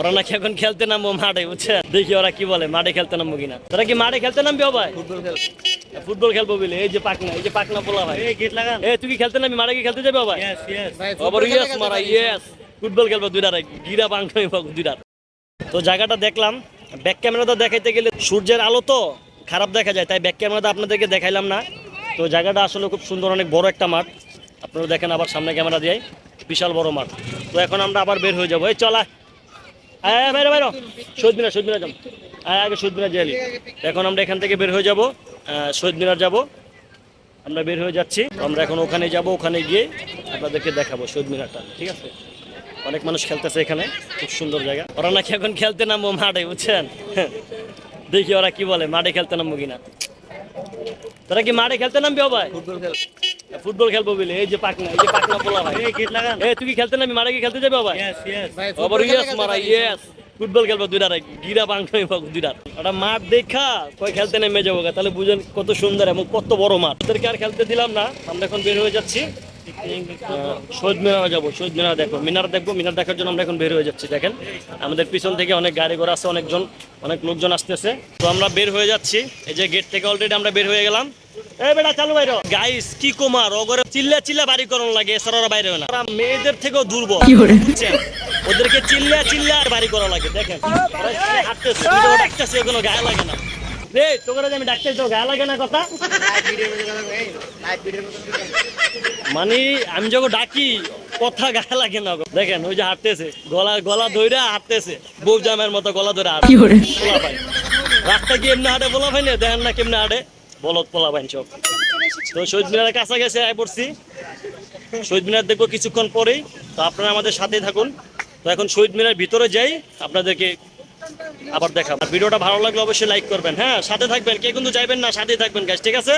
ওরা নাকি এখন খেলতে নামবো মাঠে, বুঝছেন? দেখি ওরা কি বলে, মাঠে খেলতে নামবো কিনা। তোরা কি মাঠে খেলতে নামবি? ভাই ফুটবল খেলবো বলে এই যে পাকনা পোলা ভাই, তুই কি খেলতে নামবি? মাঠে কি খেলতে যাবে ভাই? ফুটবল খেলবো দুইটা, গিরা বাংলা দুইটা। তো জায়গাটা দেখলাম, ব্যাক ক্যামেরাতে দেখাইতে গেলে সূর্যের আলো তো খারাপ দেখা যায়, তাই ব্যাক ক্যামেরাতে আপনাদেরকে দেখাইলাম না। তো জায়গাটা আসলে খুব সুন্দর, অনেক বড় একটা মাঠ। আপনারা দেখেন আবার সামনে ক্যামেরা দিয়ে, বিশাল বড় মাঠ। তো এখন আমরা আবার বের হয়ে যাবো। এই চলা বাইরো বাইরো, শহীদ মিনার যাবো, আগে শহীদ মিনার যাই। এখন আমরা এখান থেকে বের হয়ে যাব, শহীদ মিনার যাবো। আমরা বের হয়ে যাচ্ছি, আমরা এখন ওখানে যাব, ওখানে গিয়ে আপনাদেরকে দেখাবো শহীদ মিনারটা, ঠিক আছে? অনেক মানুষ খেলতেছে এখানে, খুব সুন্দর জায়গা। ওরা নাকি এখন খেলতে নামবো মাঠে, বুঝছেন? দেখি ওরা কি বলে, মাঠে খেলতে নামবো কিনা। তোরা কি মাঠে খেলতে নামবি? ভাই ফুটবল খেলবো বলে এই যে পাকনা পোলা ভাই, তুই কি খেলতে নামবি? মাঠে কি খেলতে যাবে ভাই? ফুটবল খেলবো দুইটা, গিরা বাংলা দুইটা। ওটা মাঠ দেখা কয় খেলতে নেমে যাবো, তাহলে বুঝেন কত সুন্দর এবং কত বড় মাঠ। ওদেরকে আর খেলতে দিলাম না, আমরা এখন বের হয়ে যাচ্ছি। শহীদ মিনার যাবো, শহীদ মিনার দেখবো, মিনার দেখার জন্য আমরা এখন বের হয়ে যাচ্ছি। দেখেন আমাদের পিছন থেকে অনেক গাড়ি ঘোড়া আছে, অনেক লোকজন আসতেছে। তো আমরা বের হয়ে যাচ্ছি, এই যে গেট থেকে অলরেডি আমরা বের হয়ে গেলাম। এই বেটা চালু বাইরে গাইস, কি কুমার ওগরে চিল্লা বাড়ি করন লাগে, এছাড়া ওরা বাইরে না। ওরা মেয়েদের থেকেও দুর্বল, ওদেরকে চিল্লা বাড়ি করা লাগে। দেখেন হাঁটতেছে, ডাকতেছে, কোনো গায়ে লাগে না রে। তোকে আমি ডাকতেছি, গায়ে লাগে না কথা। মানে আমি যখন ডাকি কথা গায়ে লাগে না। দেখেন ওই যে হাঁটতেছে, গলা ধইরা হাঁটতেছে, বউ জামের মতো গলা ধরে হাঁটে। রাস্তা কি এমনি হাঁটে বলা ভাই না? দেখেন না কেমনে হাঁটে, বলদ পোলা ভাই সব। তো শহীদ মিনারের কাছাকাছি আয় পড়ছি, শহীদ মিনার দেখবো কিছুক্ষণ পরেই। তো আপনারা আমাদের সাথেই থাকুন। তো এখন শহীদ মিনার ভিতরে যাই, আপনাদেরকে আবার দেখাবো। ভিডিওটা ভালো লাগলে অবশ্যই লাইক করবেন, হ্যাঁ সাথে থাকবেন, কে কিন্তু যাইবেন না, সাথেই থাকবেন গাইস, ঠিক আছে?